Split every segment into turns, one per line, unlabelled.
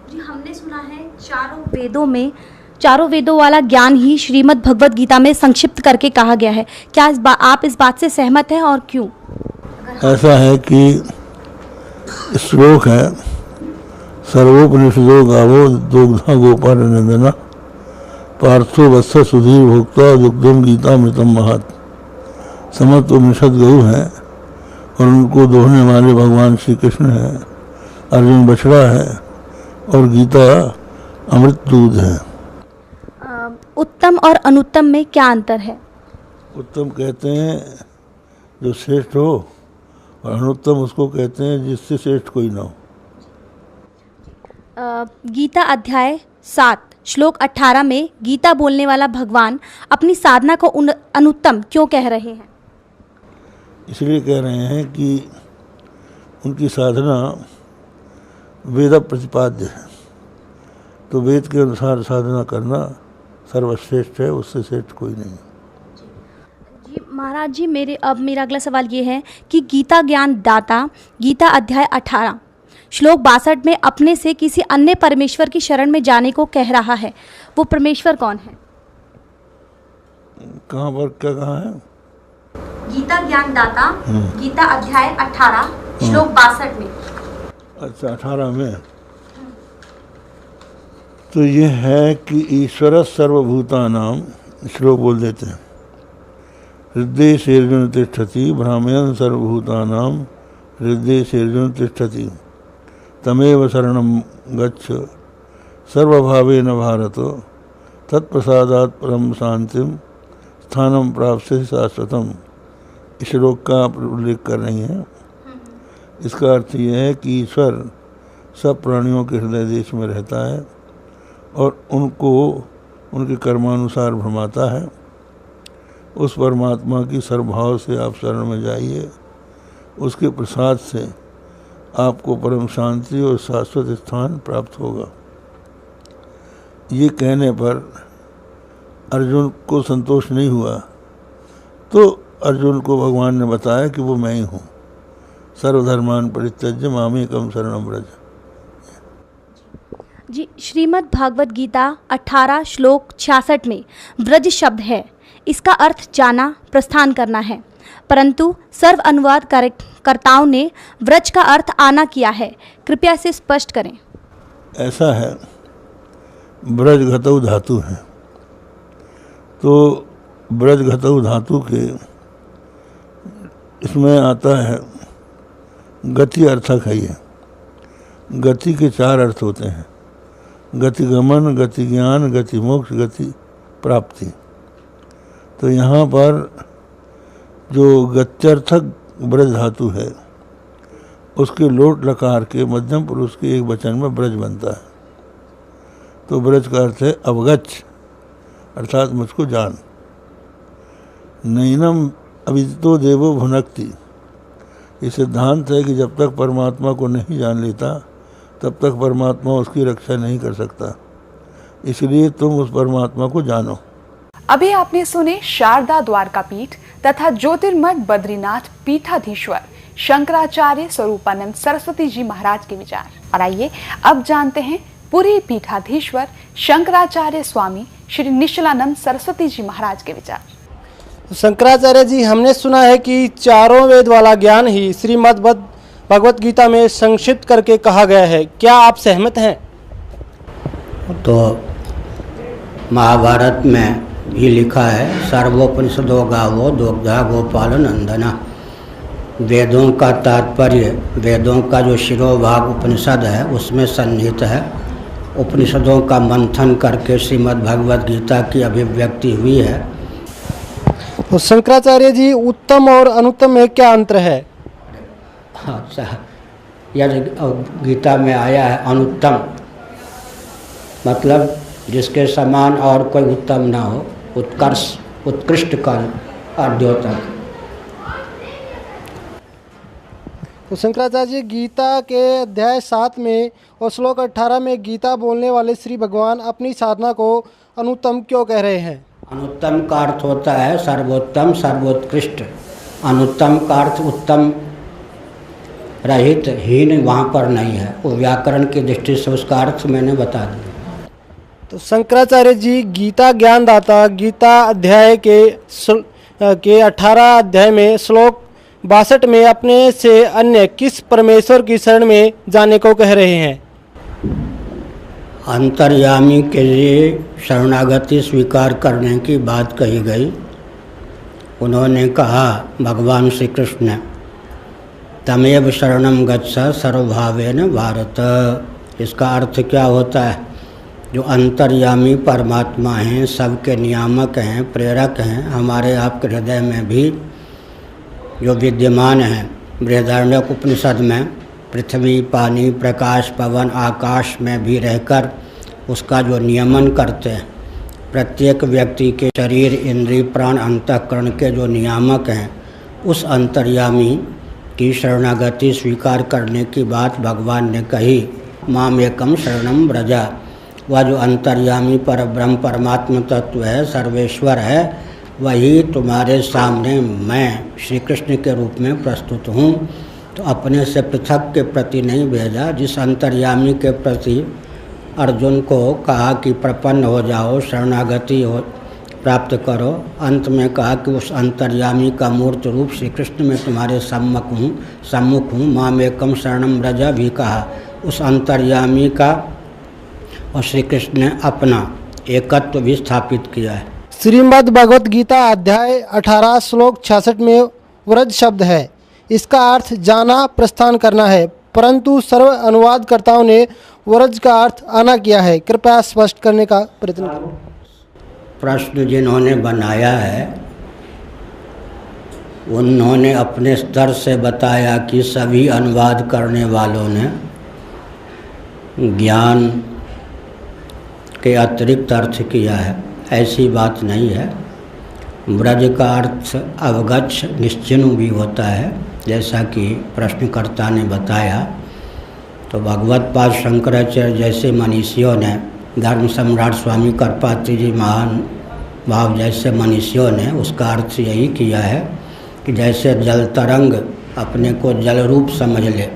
जी, हमने सुना है चारों वेदों वाला ज्ञान ही श्रीमद् भगवत गीता में संक्षिप्त करके कहा गया है। क्या आप इस बात से सहमत हैं और क्यों?
ऐसा है कि श्लोक है, सर्वोपनिषदो गावो दुग्धा गोपाल नंदना पार्थो वत्स सुधीर भोक्ता दुग्धम गीता मृतम महत। समस्त उपनिषद गऊ हैं और उनको दोहने वाले भगवान श्री कृष्ण हैं, अर्जुन बछड़ा है और गीता अमृत दूध है।
उत्तम और अनुत्तम में क्या अंतर है?
उत्तम कहते हैं जो श्रेष्ठ हो और अनुत्तम उसको कहते हैं जिससे श्रेष्ठ कोई ना हो।
गीता अध्याय 7 श्लोक 18 में गीता बोलने वाला भगवान अपनी साधना को अनुत्तम क्यों कह रहे हैं?
इसलिए कह रहे हैं कि उनकी साधना वेद प्रतिपाद्य है, तो वेद के अनुसार साधना करना सर्वश्रेष्ठ है, उससे श्रेष्ठ कोई नहीं।
जी महाराज जी, मेरा अगला सवाल ये है कि गीता ज्ञान दाता गीता अध्याय 18 श्लोक 62 में अपने से किसी अन्य परमेश्वर की शरण में जाने को कह रहा है, वो परमेश्वर कौन है?
कहाँ पर क्या कहा है?
गीता ज्ञान दाता गीता अध्याय 18 श्लोक 62 में।
अच्छा, 18 में तो ये है कि ईश्वर सर्वभूतानाम, श्लोक बोल देते हैं। हृदय सेर्जुन तिष्ठति ब्राह्मण सर्वभूतानाम हृदय सेर्जुन तिष्ठति तमेव शरणं गच्छ सर्वभावेन भारत तत्प्रसादात् परम शांतिम स्थानम प्राप्स्य शाश्वतम। इस श्लोक का आप उल्लेख कर रही हैं। इसका अर्थ यह है कि ईश्वर सब प्राणियों के हृदय देश में रहता है और उनको उनके कर्मानुसार भ्रमाता है। उस परमात्मा की सर्वभाव से आप शरण में जाइए, उसके प्रसाद से आपको परम शांति और शाश्वत स्थान प्राप्त होगा। ये कहने पर अर्जुन को संतोष नहीं हुआ, तो अर्जुन को भगवान ने बताया कि वो मैं ही हूँ। सर्वधर्मान परित्यज्य मामेकम शरणं व्रज।
जी, श्रीमद् भागवत गीता 18 श्लोक 66 में व्रज शब्द है। इसका अर्थ जाना, प्रस्थान करना है, परंतु सर्व अनुवाद कर्ताओं ने व्रज का अर्थ आना किया है। कृपया इसे स्पष्ट करें।
ऐसा है, ब्रज घतौ धातु है, तो ब्रज घतौ धातु के इसमें आता है गति अर्थक है। ये गति के 4 अर्थ होते हैं, गति गमन, गति ज्ञान, गति मोक्ष, गति प्राप्ति। तो यहाँ पर जो गत्यर्थक ब्रज धातु है उसके लोट लकार के मध्यम पुरुष के एक वचन में ब्रज बनता है। तो ब्रज का अर्थ है अवगच्छ, अर्थात मुझको जान। नैनम अविदितो देवो भुनक्ति। ये सिद्धांत है कि जब तक परमात्मा को नहीं जान लेता तब तक परमात्मा उसकी रक्षा नहीं कर सकता, इसलिए तुम उस परमात्मा को जानो।
अभी आपने सुने शारदा द्वारका पीठ तथा ज्योतिर्मठ बद्रीनाथ पीठाधीश्वर शंकराचार्य स्वरूपानंद सरस्वती जी महाराज के विचार। और आइए अब जानते हैं पुरी पीठाधीश्वर शंकराचार्य स्वामी श्री निश्चलानंद सरस्वती जी महाराज के विचार।
शंकराचार्य जी, हमने सुना है कि चारों वेद वाला ज्ञान ही श्रीमद् भगवत गीता में संक्षिप्त करके कहा गया है, क्या आप सहमत हैं?
तो महाभारत में भी लिखा है, सर्वोपनिषदो गावो दुग्धा गोपाल नंदना। वेदों का तात्पर्य, वेदों का जो शिरोभाग उपनिषद है उसमें सन्निहित है। उपनिषदों का मंथन करके श्रीमद् भगवत गीता की अभिव्यक्ति हुई है।
तो शंकराचार्य जी, उत्तम और अनुत्तम में क्या अंतर है?
अच्छा, यह गीता में आया है अनुत्तम, मतलब जिसके समान और कोई उत्तम ना हो, उत्कर्ष उत्कृष्ट कर अर्ध्योतक।
तो शंकराचार्य जी, गीता के अध्याय 7 में और श्लोक 18 में गीता बोलने वाले श्री भगवान अपनी साधना को अनुत्तम क्यों कह रहे हैं?
अनुत्तम का अर्थ होता है सर्वोत्तम, सर्वोत्कृष्ट। अनुत्तम का अर्थ उत्तम रहित हीन वहाँ पर नहीं है। वो व्याकरण की दृष्टि से उसका अर्थ मैंने बता दिया।
तो शंकराचार्य जी गीता ज्ञानदाता गीता अध्याय के 18 अध्याय में श्लोक 62 में अपने से अन्य किस परमेश्वर की शरण में जाने को कह रहे हैं?
अंतर्यामी के लिए शरणागति स्वीकार करने की बात कही गई। उन्होंने कहा भगवान श्री कृष्ण ने, तमेव शरणम गच्छ सर्वभावेन भारत। इसका अर्थ क्या होता है? जो अंतर्यामी परमात्मा हैं, सबके नियामक हैं, प्रेरक हैं, हमारे आपके हृदय में भी जो विद्यमान हैं। बृहदारण्यक उपनिषद में पृथ्वी, पानी, प्रकाश, पवन, आकाश में भी रहकर उसका जो नियमन करते हैं, प्रत्येक व्यक्ति के शरीर, इंद्रिय, प्राण, अंतःकरण के जो नियामक हैं, उस अंतर्यामी की शरणागति स्वीकार करने की बात भगवान ने कही। माम एकम शरणम व्रजा। वह जो अंतर्यामी पर ब्रह्म परमात्मा तत्व है, सर्वेश्वर है, वही तुम्हारे सामने मैं श्री कृष्ण के रूप में प्रस्तुत हूँ। तो अपने से पृथक के प्रति नहीं भेजा। जिस अंतर्यामी के प्रति अर्जुन को कहा कि प्रपन्न हो जाओ, शरणागति हो प्राप्त करो, अंत में कहा कि उस अंतर्यामी का मूर्त रूप श्री कृष्ण में तुम्हारे सम्मुख हूँ। माम एकम शरणम व्रजा भी कहा। उस अंतर्यामी का और श्री कृष्ण ने अपना एकत्व भी स्थापित किया है।
श्रीमद् भगवत गीता अध्याय 18 श्लोक 66 में व्रज शब्द है। इसका अर्थ जाना, प्रस्थान करना है, परंतु सर्व अनुवादकर्ताओं ने व्रज का अर्थ आना किया है। कृपया स्पष्ट करने का प्रयत्न करें।
प्रश्न जिन्होंने बनाया है उन्होंने अपने स्तर से बताया कि सभी अनुवाद करने वालों ने ज्ञान के अतिरिक्त अर्थ किया है। ऐसी बात नहीं है। ब्रज का अर्थ अवगच्छ, निश्चिन्ह भी होता है, जैसा कि प्रश्नकर्ता ने बताया। तो भगवत पाद शंकराचार्य जैसे मनीषियों ने, धर्म सम्राट स्वामी करपात्री जी महान भाव जैसे मनीषियों ने उसका अर्थ यही किया है कि जैसे जल तरंग अपने को जल रूप समझ ले,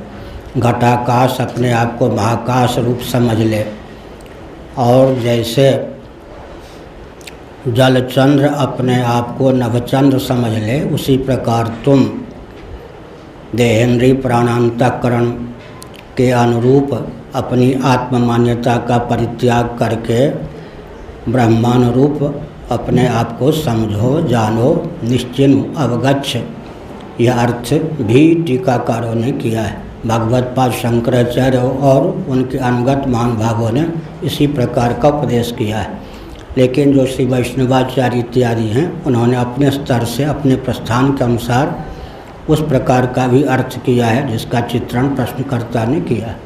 घटाकाश अपने आप को महाकाश रूप समझ ले, और जैसे जलचंद्र अपने आप को नवचंद्र समझ ले, उसी प्रकार तुम देहेंद्रीय प्राणांतकरण के अनुरूप अपनी आत्ममान्यता का परित्याग करके ब्रह्मानुरूप अपने आप को समझो, जानो, निश्चिन्ह, अवगच्छ। यह अर्थ भी टीकाकारों ने किया है। भगवत पाद शंकराचार्य और उनके अनुगत महानुभावों ने इसी प्रकार का उपदेश किया है। लेकिन जो श्री वैष्णवाचार्य इत्यादि हैं, उन्होंने अपने स्तर से अपने प्रस्थान के अनुसार उस प्रकार का भी अर्थ किया है जिसका चित्रण प्रश्नकर्ता ने किया है।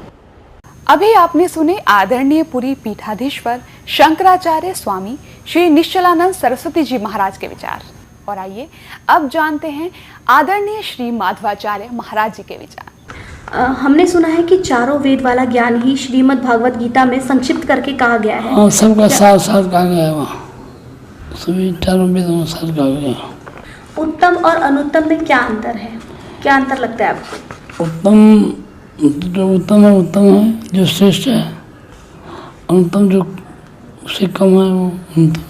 अभी आपने सुने आदरणीय पुरी पीठाधीश्वर शंकराचार्य स्वामी श्री निश्चलानंद सरस्वती जी महाराज के विचार। और आइए अब जानते हैं आदरणीय श्री माधवाचार्य महाराज जी के विचार।
हमने सुना है कि चारों वेद वाला ज्ञान ही श्रीमद् भागवत गीता में संक्षिप्त करके कहा गया है।
हाँ, सबका साथ साथ कहा गया है। वहाँ सभी चारों वेदों में साथ कहा गया।
उत्तम और अनुत्तम में क्या अंतर है? क्या अंतर लगता है आपको?
जो उत्तम है जो श्रेष्ठ है, अनुत्तम जो उससे कम है वो अनुत्तम।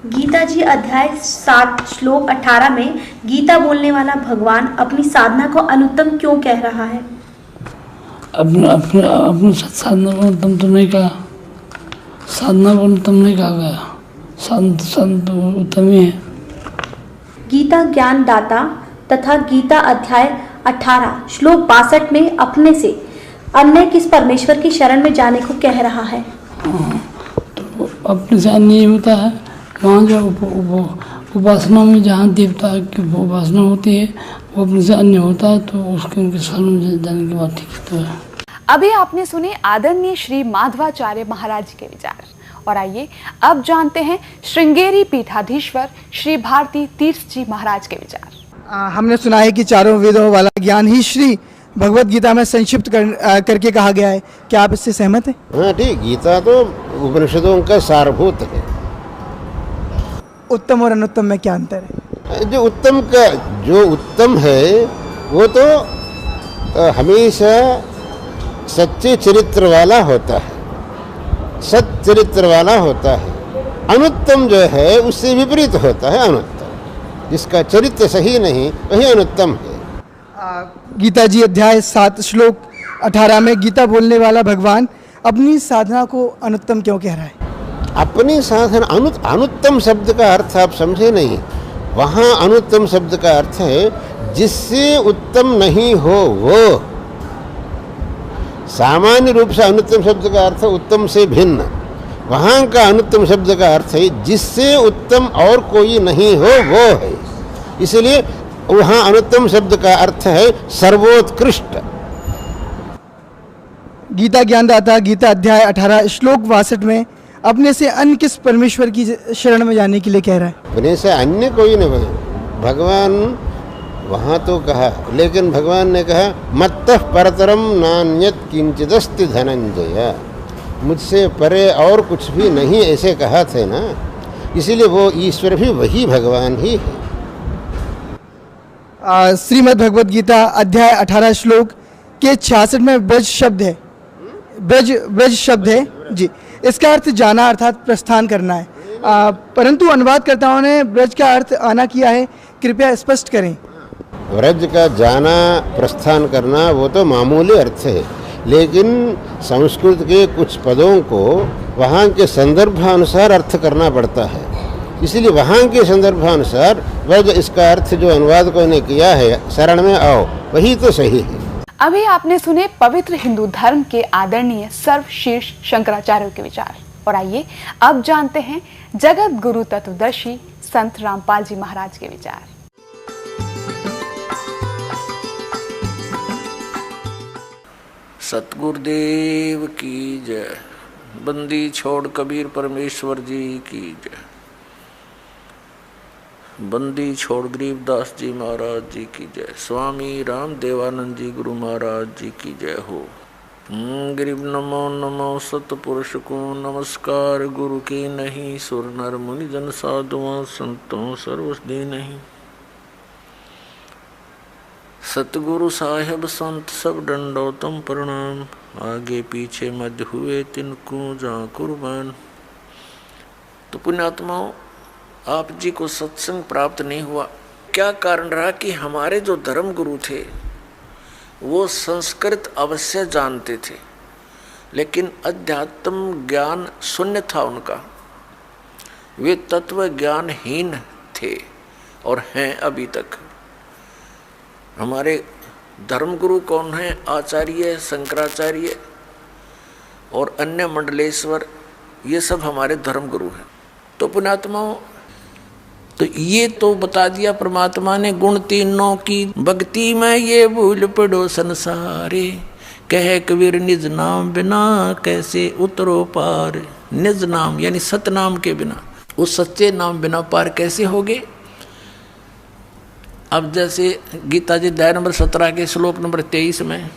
गीता जी अध्याय 7 श्लोक 18 में गीता बोलने वाला भगवान अपनी साधना को अनुत्तम क्यों कह रहा है?
अपने साधना को अनुत्तम तो नहीं कहा, साधना को अनुत्तम नहीं कहा गया, साधना तो उत्तम ही है।
गीता ज्ञान दाता तथा गीता अध्याय 18 श्लोक 62 में अपने से अन्य किस परमेश्वर की शरण में जाने को कह रहा है?
तो अपने से अन्य होता है वहाँ जो उपासना में जहाँ देवता की उपासना होती है वो अपने से अन्य होता है, तो उसके उनके शरण में जाने की बात ठीक तो है।
अभी आपने सुने आदरणीय श्री माधवाचार्य महाराज जी के विचार। और आइए अब जानते हैं श्रृंगेरी पीठाधीश्वर श्री भारती तीर्थ जी महाराज के विचार।
हमने सुना है कि चारों वेदों वाला ज्ञान ही श्री भगवत गीता में संक्षिप्त करके कहा गया है। क्या आप इससे सहमत हैं?
हाँ ठीक, गीता तो उपनिषदों का सारभूत है।
उत्तम और अनुत्तम में क्या अंतर है?
जो उत्तम है वो तो हमेशा सच्चे चरित्र वाला होता है, सत चरित्र वाला होता है। अनुत्तम जो है उससे विपरीत होता है अनुत्तम, जिसका चरित्र सही नहीं वही अनुत्तम है।
गीता जी अध्याय 7 श्लोक 18 में गीता बोलने वाला भगवान अपनी साधना को अनुत्तम क्यों कह रहा है?
अपनी साधना, अनुत्तम शब्द का अर्थ आप समझे नहीं। वहाँ अनुत्तम शब्द का अर्थ है जिससे उत्तम नहीं हो वो। सामान्य रूप से अनुत्तम शब्द का अर्थ उत्तम से भिन्न, वहाँ का अनुत्तम शब्द का अर्थ है जिससे उत्तम और कोई नहीं हो वो है। इसलिए वहाँ अनुत्तम शब्द का अर्थ है सर्वोत्कृष्ट।
गीता ज्ञानदाता गीता अध्याय 18 श्लोक 62 में अपने से अन्य किस परमेश्वर की शरण में जाने के लिए कह रहा है?
अपने से अन्य कोई नहीं, भगवान वहाँ तो कहा, लेकिन भगवान ने कहा मत्तः परतरम नान्यत किंचिदस्ति धनंजय, मुझसे परे और कुछ भी नहीं, ऐसे कहा थे ना। इसीलिए वो ईश्वर भी वही भगवान ही है।
श्रीमद् भगवद गीता अध्याय 18 श्लोक के 66 में ब्रज शब्द है, ब्रज शब्द है जी। इसका अर्थ जाना अर्थात प्रस्थान करना है, परंतु अनुवादकर्ताओं ने ब्रज का अर्थ आना किया है, कृपया स्पष्ट करें।
ब्रज का जाना प्रस्थान करना वो तो मामूली अर्थ है, लेकिन संस्कृत के कुछ पदों को वहाँ के संदर्भानुसार अर्थ करना पड़ता है। इसलिए वहाँ के संदर्भानुसार ब्रज, इसका अर्थ जो अनुवादकों ने किया है शरण में आओ, वही तो सही है।
अभी आपने सुने पवित्र हिंदू धर्म के आदरणीय सर्वशीर्ष शंकराचार्य के विचार, और आइए अब जानते हैं जगत गुरु तत्वदर्शी संत रामपाल जी महाराज के विचार।
सतगुरुदेव की जय। बंदी छोड़ कबीर परमेश्वर जी की जय। बंदी छोड़ गरीबदास जी महाराज जी की जय। स्वामी राम देवानंद जी गुरु महाराज जी की जय हो। गरीब नमो नमो सतपुरुष को नमस्कार, गुरु की नहीं सुर नर मुनि जन साधुओं संतों सर्वसदी नहीं। सतगुरु साहेब संत सब दंडोतम प्रणाम, आगे पीछे मध्य हुए तिनको जा कुर्बान। तो पुण्यात्माओं, आप जी को सत्संग प्राप्त नहीं हुआ, क्या कारण रहा कि हमारे जो धर्म गुरु थे वो संस्कृत अवश्य जानते थे, लेकिन अध्यात्म ज्ञान शून्य था उनका। वे तत्व ज्ञानहीन थे और हैं अभी तक। हमारे धर्मगुरु कौन हैं? आचार्य, शंकराचार्य और अन्य मंडलेश्वर, ये सब हमारे धर्मगुरु हैं। तो पुण्यात्माओं, तो ये तो बता दिया परमात्मा ने, गुण तीनों की भक्ति में ये भूल पड़ो संसारे, कहे कबीर निज नाम बिना कैसे उतरो पार। निज नाम यानी सतनाम के बिना, उस सच्चे नाम बिना पार कैसे होगे? अब जैसे गीता जी अध्याय नंबर 17 के श्लोक नंबर 23 में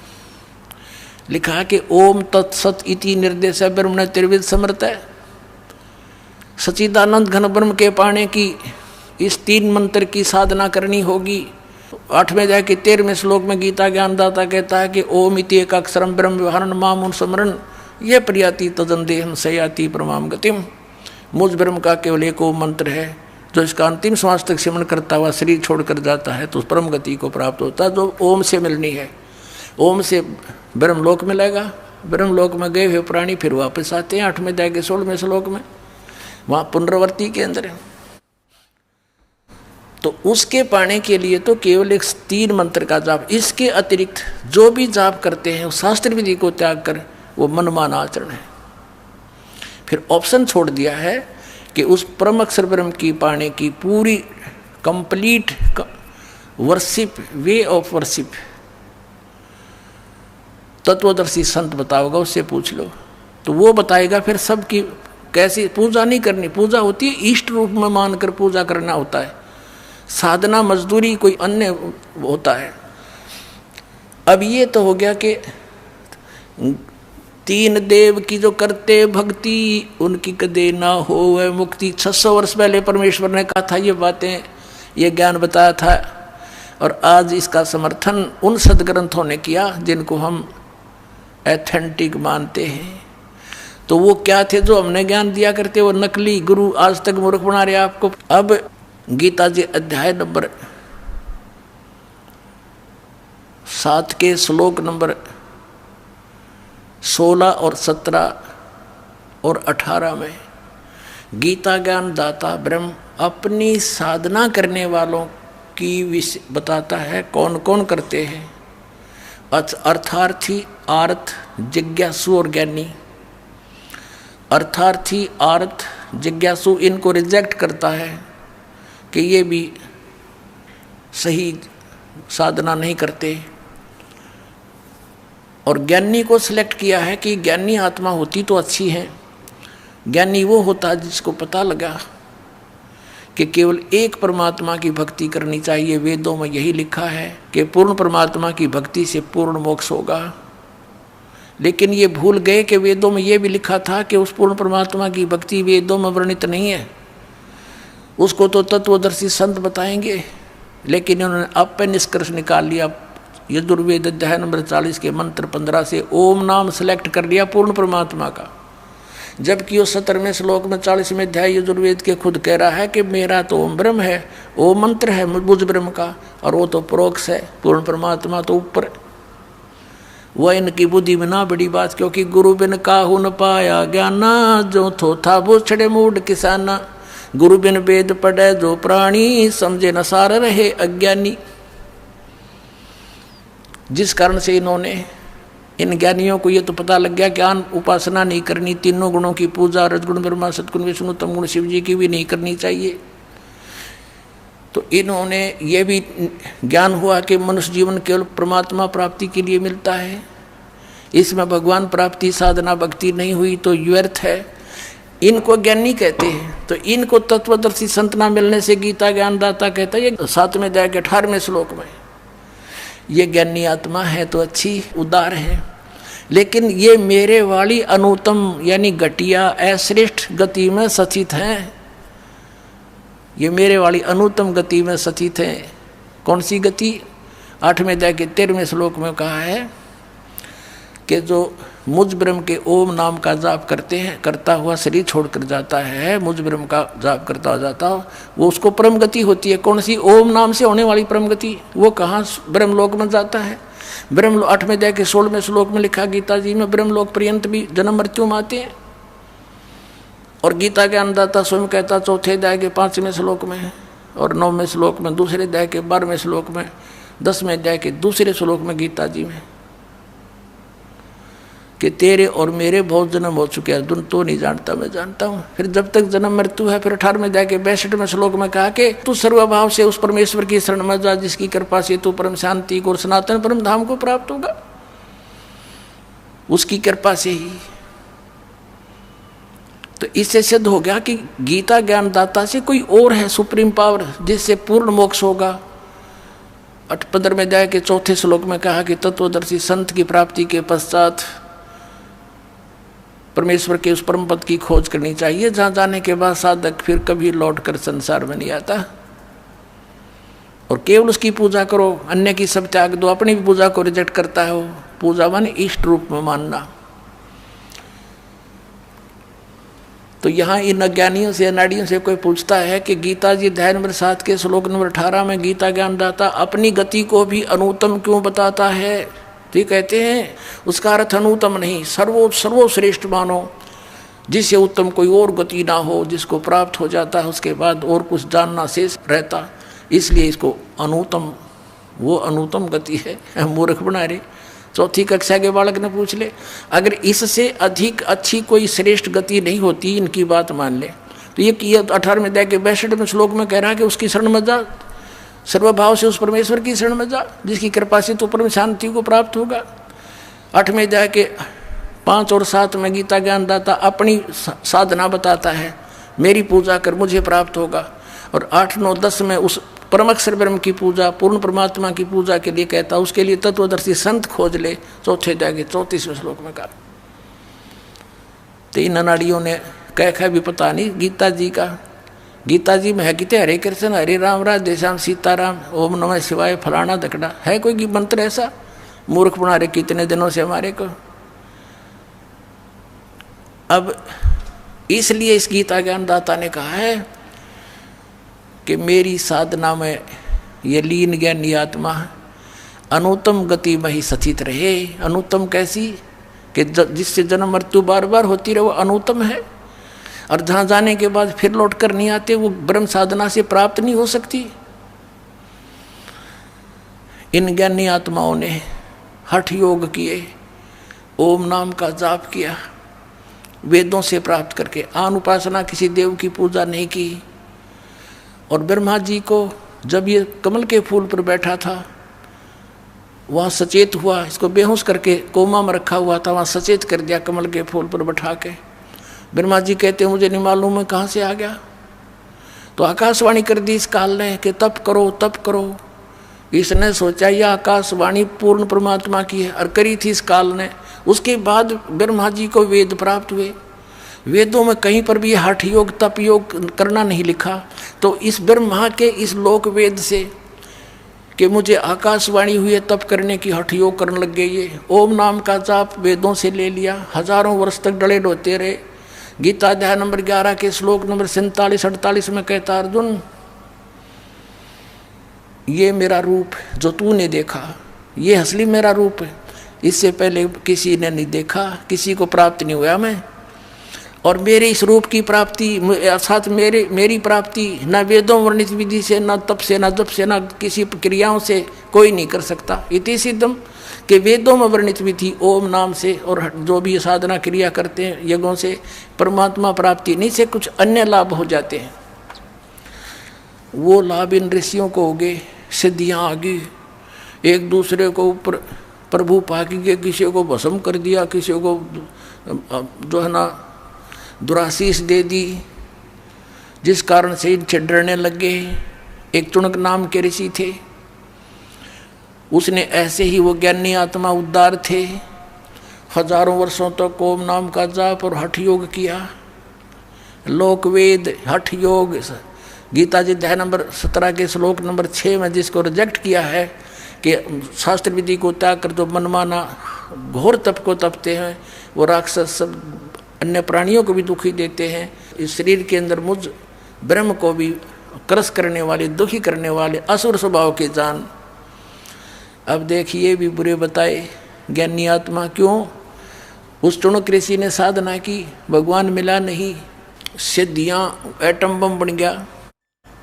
लिखा है कि ओम तत्सत इति निर्देश ब्रह्मण त्रिविध समर्थ है। सच्चिदानंद घन ब्रह्म के पाने की इस 3 मंत्र की साधना करनी होगी। 8वें अध्याय के 13वें श्लोक में गीता ज्ञानदाता कहता है कि ओम इति एक अक्षरम ब्रह्म व्यवहारण मामुन स्मरण ये प्रियाति तदन देहम सयाति परमाम गतिम। मुझ ब्रह्म का केवल एक ओम मंत्र है, जो इसका अंतिम श्वास तक सिमरण करता हुआ शरीर छोड़कर जाता है तो उस परम गति को प्राप्त होता है, जो ओम से मिलनी है। ओम से ब्रह्मलोक मिलेगा। ब्रह्मलोक में गए हुए प्राणी फिर वापस आते हैं। 8वें अध्याय के 16वें श्लोक में वहाँ पुनरावर्ती के अंदर है। तो उसके पाने के लिए तो केवल एक 3 मंत्र का जाप, इसके अतिरिक्त जो भी जाप करते हैं वो शास्त्र विधि को त्याग कर वो मनमाना आचरण है। फिर ऑप्शन छोड़ दिया है कि उस परम अक्षर ब्रह्म की पाने की पूरी complete worship, way of worship तत्वदर्शी संत बताओगा, उससे पूछ लो तो वो बताएगा फिर सबकी कैसी पूजा नहीं करनी। पूजा होती है इष्ट रूप में मानकर पूजा करना होता है, साधना मजदूरी कोई अन्य होता है। अब ये तो हो गया कि 3 देव की जो करते भक्ति उनकी कदे ना हो वह मुक्ति। 600 वर्ष पहले परमेश्वर ने कहा था ये बातें, ये ज्ञान बताया था। और आज इसका समर्थन उन सदग्रंथों ने किया जिनको हम एथेंटिक मानते हैं। तो वो क्या थे जो हमने ज्ञान दिया करते, वो नकली गुरु आज तक मूर्ख बना रहे आपको। अब गीता जी अध्याय नंबर 7 के श्लोक नंबर 16 और 17 और 18 में गीता ज्ञान दाता ब्रह्म अपनी साधना करने वालों की बताता है कौन कौन करते हैं। अर्थार्थी, आर्थ, जिज्ञासु और ज्ञानी। अर्थार्थी, आर्थ, जिज्ञासु इनको रिजेक्ट करता है कि ये भी सही साधना नहीं करते, और ज्ञानी को सिलेक्ट किया है कि ज्ञानी आत्मा होती तो अच्छी है। ज्ञानी वो होता है जिसको पता लगा कि केवल एक परमात्मा की भक्ति करनी चाहिए। वेदों में यही लिखा है कि पूर्ण परमात्मा की भक्ति से पूर्ण मोक्ष होगा। लेकिन ये भूल गए कि वेदों में ये भी लिखा था कि उस पूर्ण परमात्मा की भक्ति वेदों में वर्णित नहीं है, उसको तो तत्वदर्शी संत बताएंगे। लेकिन उन्होंने अब पे निष्कर्ष निकाल लिया, यजुर्वेद अध्याय नंबर 40 के मंत्र 15 से ओम नाम सेलेक्ट कर लिया पूर्ण परमात्मा का, जबकि वो 17वें श्लोक में 40वें अध्याय यजुर्वेद के खुद कह रहा है कि मेरा तो ओम ब्रह्म है, ओम मंत्र है बुझ ब्रह्म का, और वो तो परोक्ष है, पूर्ण परमात्मा तो ऊपर। वह इनकी बुद्धि में ना बड़ी बात, क्योंकि गुरु बिन काहू न पाया ज्ञाना, जो थोथा बूछड़े मूड किसाना। गुरु बिन वेद पढ़े जो प्राणी, समझे न सार रहे अज्ञानी। जिस कारण से इन्होंने, इन ज्ञानियों को ये तो पता लग गया ज्ञान उपासना नहीं करनी, तीनों गुणों की पूजा, रजगुण ब्रह्मा सतगुण विष्णु तम गुण शिव जी की भी नहीं करनी चाहिए। तो इन्होंने ये भी ज्ञान हुआ कि मनुष्य जीवन केवल परमात्मा प्राप्ति के लिए मिलता है, इसमें भगवान प्राप्ति साधना भक्ति नहीं हुई तो व्यर्थ है। इनको ज्ञानी कहते हैं। तो इनको तत्वदर्शी संत ना मिलने से गीता ज्ञानदाता कहता है, ये 7वें अध्याय के 18वें श्लोक में, ये ज्ञानी आत्मा है तो अच्छी उदार है, लेकिन ये मेरे वाली अनुत्तम यानी घटिया अश्रेष्ठ गति में स्थित हैं। ये मेरे वाली अनुत्तम गति में स्थित है। कौन सी गति? 8वें अध्याय के 13वें श्लोक में कहा है कि जो मुझ ब्रह्म के ओम नाम का जाप करते हैं, करता हुआ शरीर छोड़कर जाता है, मुझ ब्रह्म का जाप करता हुआ जाता हो, वो उसको परम गति होती है। कौन सी? ओम नाम से होने वाली परम गति। वो कहाँ? ब्रह्मलोक में जाता है। ब्रह्म 8वें अध्याय के 16वें श्लोक में लिखा गीता जी में, ब्रह्मलोक पर्यंत भी जन्म मृत्यु में आते हैं। और गीता के ज्ञानदाता स्वयं कहता 4थे अध्याय के 5वें श्लोक में, और 9वें श्लोक में, 2रे अध्याय के 12वें श्लोक में, 10वें अध्याय के 2रे श्लोक में गीता जी में कि तेरे और मेरे बहुत जन्म हो चुके हैं, तुम तो नहीं जानता, मैं जानता हूँ। फिर जब तक जन्म मृत्यु है, फिर 18वें अध्याय के 62वें श्लोक में कहा कि तू सर्वभाव से उस परमेश्वर की शरण में जा जिसकी कृपा से तू परम शांति को और सनातन परम धाम को प्राप्त होगा, उसकी कृपा से ही। तो इससे सिद्ध हो गया कि गीता ज्ञानदाता से कोई और है सुप्रीम पावर जिससे पूर्ण मोक्ष होगा। 15वें अध्याय के 4थे श्लोक में कहा कि तत्वदर्शी संत की प्राप्ति के पश्चात परमेश्वर के उस परम पद की खोज करनी चाहिए, जहां जाने के बाद साधक फिर कभी लौट कर संसार में नहीं आता, और केवल उसकी पूजा करो, अन्य की सब त्याग दो। अपनी भी पूजा को रिजेक्ट करता है वो। पूजा माने इष्ट रूप में मानना। तो यहाँ इन अज्ञानियों से, अनाड़ियों से कोई पूछता है कि गीता जी अध्याय नंबर 7 के श्लोक नंबर 18 में गीता ज्ञानदाता अपनी गति को भी अनुत्तम क्यों बताता है? तो कहते हैं उसका अर्थ अनुत्तम नहीं, सर्वश्रेष्ठ मानो, जिससे उत्तम कोई और गति ना हो, जिसको प्राप्त हो जाता है उसके बाद और कुछ जानना शेष रहता, इसलिए इसको अनुत्तम, वो अनुत्तम गति है। मूर्ख बना रहे। 4ठी कक्षा के बालक ने पूछ ले, अगर इससे अधिक अच्छी कोई श्रेष्ठ गति नहीं होती, इनकी बात मान ले, तो ये 18वें अध्याय के 62वें श्लोक में कह रहा है कि उसकी शरण में जा, सर्वभाव से उस परमेश्वर की शरण में जा जिसकी कृपा से तो परम शांति को प्राप्त होगा। 8वें अध्याय के 5 और 7 में गीता ज्ञानदाता अपनी साधना बताता है, मेरी पूजा कर मुझे प्राप्त होगा। और 8, 9, 10 में उस परम अक्षर ब्रह्म की पूजा, पूर्ण परमात्मा की पूजा के लिए कहता, उसके लिए तत्वदर्शी संत खोज ले। 4थे अध्याय के 34वें श्लोक में कहा। तो इन अनाड़ियों ने कह भी पता नहीं गीता जी का गीता जी में है कितने हरे कृष्ण हरे राम राधे श्याम सीताराम ओम नमः शिवाय फलाना दकड़ा है कोई मंत्र ऐसा? मूर्ख बना रहे कितने दिनों से हमारे को। अब इसलिए इस गीता ज्ञानदाता ने कहा है कि मेरी साधना में ये लीन ज्ञानी आत्मा अनुत्तम गति में ही सचित रहे। अनुत्तम कैसी? कि जिससे जन्म मृत्यु बार बार होती रहे वो अनुत्तम है, और जहाँ जाने के बाद फिर लौट कर नहीं आते वो ब्रह्म साधना से प्राप्त नहीं हो सकती। इन ज्ञानी आत्माओं ने हठ योग किए, ओम नाम का जाप किया, वेदों से प्राप्त करके आन उपासना, किसी देव की पूजा नहीं की। और ब्रह्मा जी को जब ये कमल के फूल पर बैठा था वहाँ सचेत हुआ, इसको बेहोश करके कोमा में रखा हुआ था, वहाँ सचेत कर दिया कमल के फूल पर बैठा के। ब्रह्मा जी कहते मुझे नहीं मालूम है कहाँ से आ गया। तो आकाशवाणी कर दी इस काल ने कि तप करो तप करो। इसने सोचा यह आकाशवाणी पूर्ण परमात्मा की है और करी थी इस काल ने। उसके बाद ब्रह्मा जी को वेद प्राप्त हुए। वेदों में कहीं पर भी हठ योग तप योग करना नहीं लिखा। तो इस ब्रह्मा के इस लोक वेद से कि मुझे आकाशवाणी हुई है तप करने की, हठ योग करने लग गए। ये ओम नाम का जाप वेदों से ले लिया, हजारों वर्ष तक डले डोते रहे। गीता अध्याय नंबर 11 के श्लोक नंबर 47-48 में कहता अर्जुन ये मेरा रूप जो तूने देखा ये असली मेरा रूप है, इससे पहले किसी ने नहीं देखा, किसी को प्राप्त नहीं हुआ मैं। और मेरे इस रूप की प्राप्ति अर्थात मेरी प्राप्ति न वेदों वर्णित विधि से, न तप से, न जप से, न किसी क्रियाओं से कोई नहीं कर सकता। इति सिद्धम कि वेदों में वर्णित विधि ओम नाम से और जो भी साधना क्रिया करते हैं यज्ञों से परमात्मा प्राप्ति नहीं से कुछ अन्य लाभ हो जाते हैं। वो लाभ इन ऋषियों को हो गए, सिद्धियाँ आ गई, एक दूसरे को ऊपर प्रभु पाकी के, किसी को भस्म कर दिया, किसी को जो है ना दुराशीष दे दी, जिस कारण से इनसे डरने लग गए। एक चुनक नाम के ऋषि थे, उसने ऐसे ही वो ज्ञानी आत्मा उद्धार थे, हजारों वर्षों तक ओम नाम का जाप और हठ योग किया। लोक वेद हठ योग गीता जी अध्याय नंबर 17 के श्लोक नंबर 6 में जिसको रिजेक्ट किया है कि शास्त्र विधि को त्याग कर जो मनमाना घोर तप को तपते हैं वो राक्षस सब अन्य प्राणियों को भी दुखी देते हैं। इस शरीर के अंदर मुझ ब्रह्म को भी क्रस करने वाले, दुखी करने वाले असुर स्वभाव के जान। अब देखिए भी बुरे बताए ज्ञानी आत्मा क्यों? उस चुनक ऋषि ने साधना की, भगवान मिला नहीं, सिद्धियाँ एटम बम बन गया।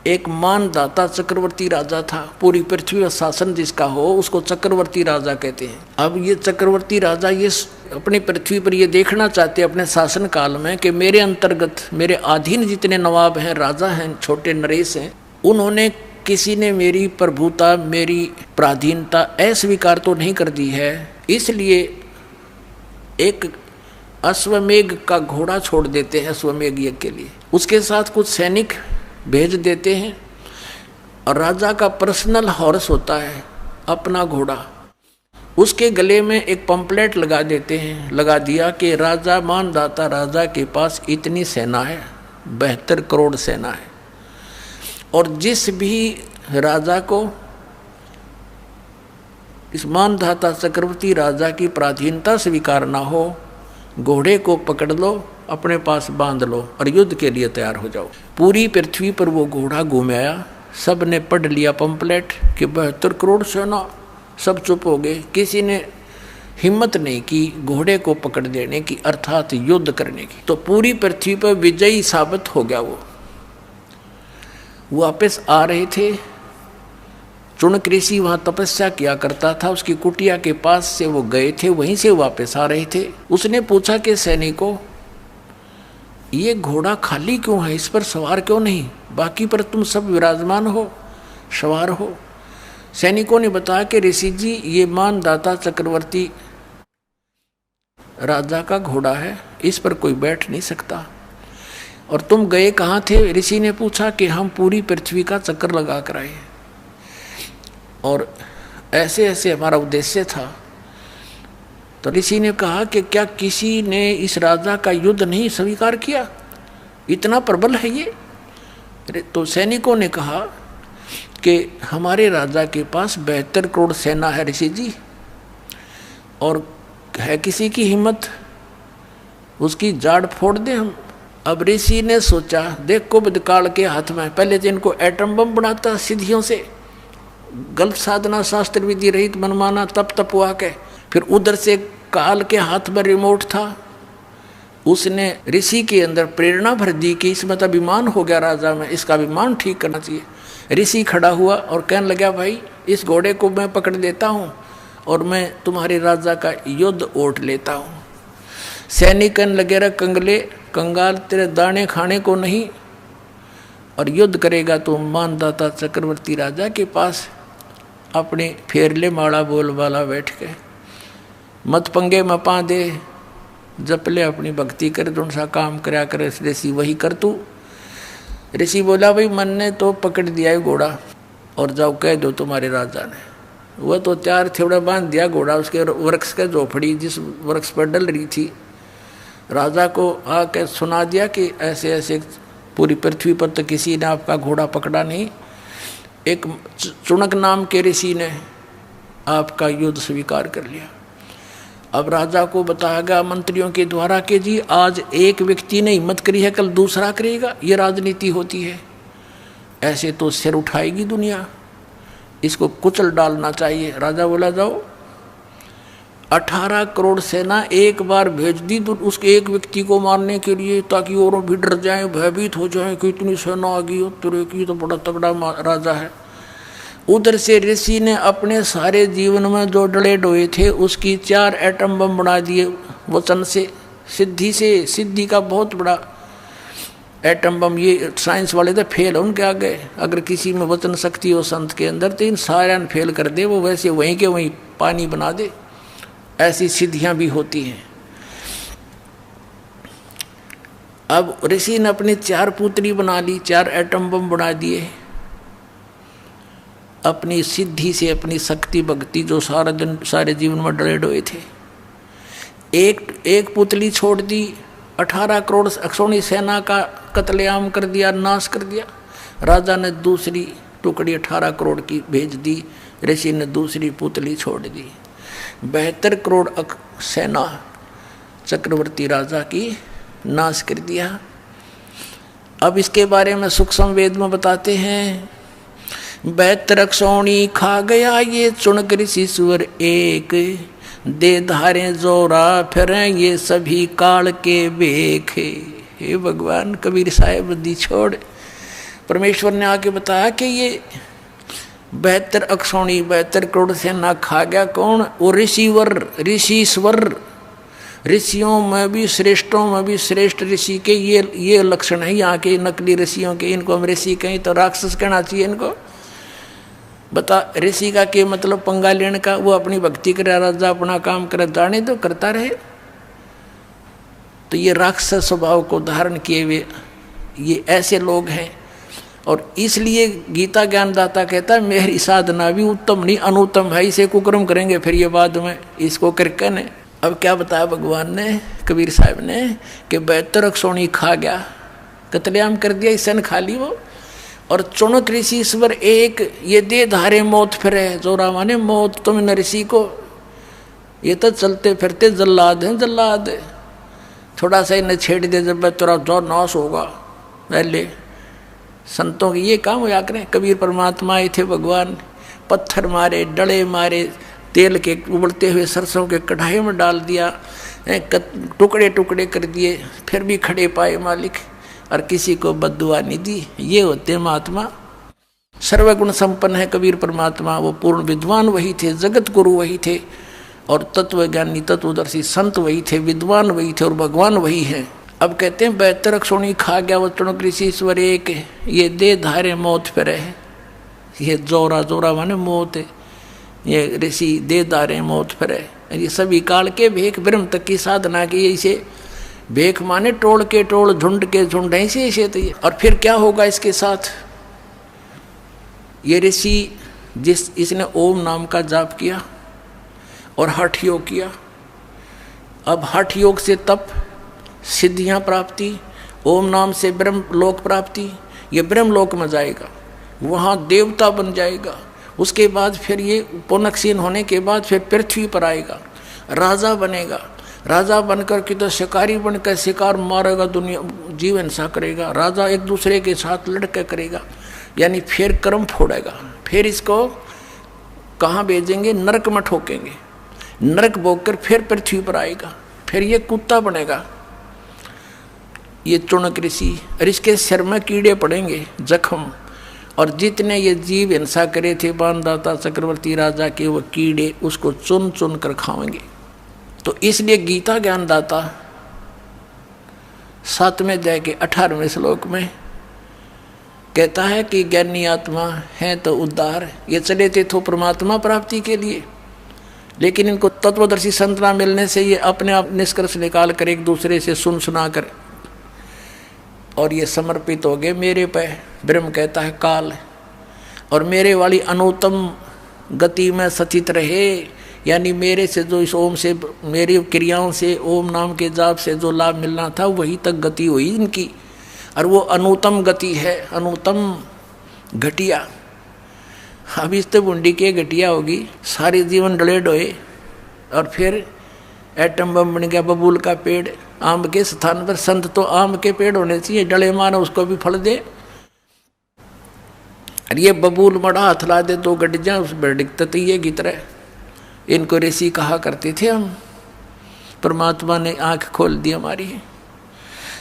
एक मानदाता चक्रवर्ती राजा था, पूरी पृथ्वी पर शासन जिसका हो उसको चक्रवर्ती राजा कहते हैं। अब ये चक्रवर्ती राजा ये अपनी पृथ्वी पर ये देखना चाहते अपने शासन काल में कि मेरे अंतर्गत मेरे अधीन जितने नवाब हैं, राजा हैं, छोटे नरेश हैं, उन्होंने किसी ने मेरी प्रभुता, मेरी पराधीनता अस्वीकार तो नहीं कर दी है। इसलिए एक अश्वमेघ का घोड़ा छोड़ देते हैं अश्वमेघ यज्ञ के लिए, उसके साथ कुछ सैनिक भेज देते हैं और राजा का पर्सनल हॉर्स होता है अपना घोड़ा, उसके गले में एक पंपलेट लगा देते हैं। लगा दिया कि राजा मानदाता राजा के पास इतनी सेना है, 72 करोड़ सेना है, और जिस भी राजा को इस मानदाता चक्रवर्ती राजा की पराधीनता स्वीकार ना हो, घोड़े को पकड़ लो, अपने पास बांध लो और युद्ध के लिए तैयार हो जाओ। पूरी पृथ्वी पर वो घोड़ा घूमाया, सब ने पढ़ लिया पंपलेट कि 72 करोड़ सेना, सब चुप हो गए। किसी ने हिम्मत नहीं की घोड़े को पकड़ देने की, अर्थात युद्ध करने की। तो पूरी पृथ्वी पर विजयी साबित हो गया। वो वापस आ रहे थे, चुनक ऋषि वहाँ तपस्या किया करता था, उसकी कुटिया के पास से वो गए थे, वहीं से वापस आ रहे थे। उसने पूछा कि सैनिकों ये घोड़ा खाली क्यों है, इस पर सवार क्यों नहीं, बाकी पर तुम सब विराजमान हो, सवार हो। सैनिकों ने बताया कि ऋषि जी ये मानदाता चक्रवर्ती राजा का घोड़ा है, इस पर कोई बैठ नहीं सकता। और तुम गए कहाँ थे? ऋषि ने पूछा कि हम पूरी पृथ्वी का चक्कर लगा कर आए और ऐसे ऐसे हमारा उद्देश्य था। तो ऋषि ने कहा कि क्या किसी ने इस राजा का युद्ध नहीं स्वीकार किया? इतना प्रबल है ये, तो सैनिकों ने कहा कि हमारे राजा के पास 72 करोड़ सेना है ऋषि जी, और है किसी की हिम्मत उसकी जाड़ फोड़ दे हम। अब ऋषि ने सोचा, देख को बदकाल के हाथ में, पहले तो इनको एटम बम बनाता सिद्धियों से, गलत साधना शास्त्र विधि रहित मनमाना तप तपवा के, फिर उधर से काल के हाथ में रिमोट था, उसने ऋषि के अंदर प्रेरणा भर दी कि इसमें तो अभिमान हो गया राजा में, इसका अभिमान ठीक करना चाहिए। ऋषि खड़ा हुआ और कहने लगा, भाई इस घोड़े को मैं पकड़ देता हूँ और मैं तुम्हारे राजा का युद्ध ओट लेता हूँ। सैनिक कहने लगे, रे कंगले कंगाल, तेरे दाने खाने को नहीं, और युद्ध करेगा तो मानदाता चक्रवर्ती राजा के पास अपने फेरले माड़ा बोल वाला बैठ के, मत पंगे में पा दे, जप ले अपनी भक्ति कर, जो सा काम कराया करे ऋषि वही कर तू। ऋषि बोला, भाई मन ने तो पकड़ दिया है घोड़ा, और जाओ कह दो तुम्हारे राजा ने। वह तो 4 थेवड़ा बांध दिया घोड़ा उसके वृक्ष के झोपड़ी जिस वृक्ष पर डल रही थी। राजा को आके सुना दिया कि ऐसे ऐसे पूरी पृथ्वी पर तो किसी ने आपका घोड़ा पकड़ा नहीं, एक चुनक नाम के ऋषि ने आपका युद्ध स्वीकार कर लिया। अब राजा को बताया गया मंत्रियों के द्वारा कि जी आज एक व्यक्ति ने हिम्मत करी है, कल दूसरा करेगा, ये राजनीति होती है, ऐसे तो सिर उठाएगी दुनिया, इसको कुचल डालना चाहिए। राजा बोला, जाओ 18 करोड़ सेना एक बार भेज दी तो उसके एक व्यक्ति को मारने के लिए, ताकि और भी डर जाए, भयभीत हो जाए कि इतनी सेना आ गई हो, तेरे की तो बड़ा तगड़ा राजा है। उधर से ऋषि ने अपने सारे जीवन में जो डले डोए थे उसकी 4 एटम बम बना दिए वचन से, सिद्धि का बहुत बड़ा एटम बम। ये साइंस वाले तो फेल है उनके आगे, अगर किसी में वचन शक्ति हो संत के अंदर तो इन सारे फेल कर दे, वो वैसे वहीं के वहीं पानी बना दे, ऐसी सिद्धियां भी होती हैं। अब ऋषि ने अपनी 4 पुत्री बना ली, 4 एटम बम बना दिए अपनी सिद्धि से, अपनी शक्ति भक्ति जो सारा दिन सारे जीवन में डरे डोए थे। एक पुतली छोड़ दी, 18 करोड़ अक्षौणी सेना का कत्लेआम कर दिया, नाश कर दिया। राजा ने दूसरी टुकड़ी 18 करोड़ की भेज दी, ऋषि ने दूसरी पुतली छोड़ दी। 72 करोड़ सेना चक्रवर्ती राजा की नाश कर दिया। अब इसके बारे में सूक्ष्म वेद में बताते हैं, 72 अक्षौणी खा गया ये चुनक ऋषिश्वर एक, दे धारे जोरा फिर ये सभी काल के बेख। हे भगवान, कबीर साहेब दी छोड़, परमेश्वर ने आके बताया कि ये 72 अक्षौणी 72 करोड़ सेना खा गया कौन? वो ऋषीश्वर, ऋषियों में भी श्रेष्ठों में भी श्रेष्ठ ऋषि के ये लक्षण है यहाँ के नकली ऋषियों के। इनको हम ऋषि कहें तो राक्षस कहना चाहिए इनको। बता ऋषि का के मतलब पंगा लेने का, वो अपनी भक्ति करे, राजा अपना काम करे, जाने तो करता रहे। तो ये राक्षस स्वभाव को धारण किए हुए ये ऐसे लोग हैं। और इसलिए गीता ज्ञानदाता कहता है मेरी साधना भी उत्तम नहीं अनुत्तम है, इसे कुकर्म करेंगे फिर ये बाद में इसको करके ने। अब क्या बताया भगवान ने, कबीर साहब ने, कि 72 अक्षौणी खा गया, कत्लेआम कर दिया, सन खा ली वो। और चुनक ऋषिश्वर एक, ये दे धारे मौत फिरे, जोरा माने मौत। तुम न ऋषि को, ये तो चलते फिरते जल्लाद हैं, जल्लाद। थोड़ा सा इन्हें छेड़ दे जब तेरा जो नाश होगा, पहले संतों के ये काम होया करें। कबीर परमात्मा आए थे भगवान, पत्थर मारे, डले मारे, तेल के उबलते हुए सरसों के कढ़ाई में डाल दिया, टुकड़े टुकड़े कर दिए, फिर भी खड़े पाए मालिक, और किसी को बद्दुआ नहीं दी। ये होते महात्मा, सर्वगुण संपन्न है कबीर परमात्मा। वो पूर्ण विद्वान वही थे, जगत गुरु वही थे, और तत्वज्ञानी तत्वदर्शी संत वही थे, विद्वान वही थे, और भगवान वही हैं। अब कहते हैं 72 अक्षौणी खा गया वो चुनक ऋषिश्वर एक, ये दे धारे मौत फिरे है। ये जोरा, जोरा माने मौत है, ये ऋषि दे धारे मौत फिरे। ये सभी काल के भेख ब्रह्म तक की साधना की, इसे भेख माने टोल के टोल, झुंड के झुंड, ऐसे तो ये। और फिर क्या होगा इसके साथ? ये ऋषि इसने ओम नाम का जाप किया और हठ योग किया। अब हठ योग से तप, सिद्धियां प्राप्ति, ओम नाम से ब्रह्म लोक प्राप्ति, ये ब्रह्मलोक में जाएगा, वहाँ देवता बन जाएगा। उसके बाद फिर ये पुनक्षीण होने के बाद फिर पृथ्वी पर आएगा, राजा बनेगा। राजा बनकर के तो शिकारी बनकर शिकार मारेगा, दुनिया जीव हिंसा करेगा, राजा एक दूसरे के साथ लड़के करेगा, यानी फिर कर्म फोड़ेगा। फिर इसको कहाँ भेजेंगे? नरक में ठोकेंगे, नरक भोग कर फिर पृथ्वी पर आएगा, फिर ये कुत्ता बनेगा, ये चुनक ऋषि, और इसके सिर में कीड़े पड़ेंगे, जख्म, और जितने ये जीव हिंसा करे थे बाणदाता चक्रवर्ती राजा के, वो कीड़े उसको चुन चुन कर खाएंगे। तो इसलिए गीता ज्ञानदाता 7वें अध्याय के 18वें श्लोक में कहता है कि ज्ञानी आत्मा है तो उद्धार, ये चले थे तो परमात्मा प्राप्ति के लिए, लेकिन इनको तत्वदर्शी संत ना मिलने से ये अपने आप निष्कर्ष निकाल कर एक दूसरे से सुन सुना कर और ये समर्पित हो गए मेरे पे। ब्रह्म कहता है काल, और मेरे वाली अनुत्तम गति में सचित रहे, यानी मेरे से जो इस ओम से, मेरी क्रियाओं से, ओम नाम के जाप से जो लाभ मिलना था वही तक गति हुई इनकी, और वो अनुत्तम गति है, अनुत्तम घटिया। अब इस तो बुंडी के घटिया होगी, सारे जीवन डले डोए, और फिर एटम बम बन गया, बबूल का पेड़ आम के स्थान पर। संत तो आम के पेड़ होने चाहिए, डले मानो उसको भी फल दे, और ये बबूल मड़ा हाथ ला दे तो गट जाए उस बेडिक ततीये की तरह। इनको ऋषि कहा करते थे हम, परमात्मा ने आंख खोल दी हमारी।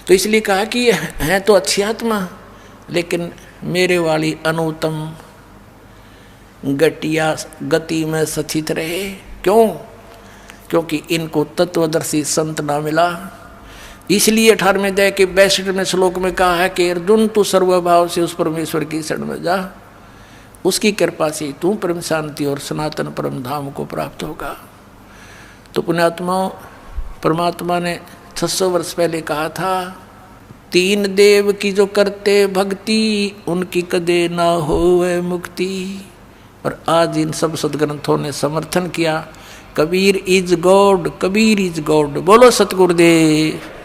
तो इसलिए कहा कि है तो अच्छी आत्मा, लेकिन मेरे वाली अनुत्तम घटिया गति में सचित रहे। क्यों? क्योंकि इनको तत्वदर्शी संत ना मिला। इसलिए 18वें अध्याय के 62वें श्लोक में कहा है कि अर्जुन तू सर्वभाव से उस परमेश्वर की शरण में जा, उसकी कृपा से तू परम शांति और सनातन परम धाम को प्राप्त होगा। तो पुण्यात्माओं, परमात्मा ने 600 वर्ष पहले कहा था, 3 देव की जो करते भक्ति उनकी कदे ना होवे मुक्ति। और आज इन सब सदग्रंथों ने समर्थन किया, Kabir is God, Kabir is God. बोलो सतगुरुदेव।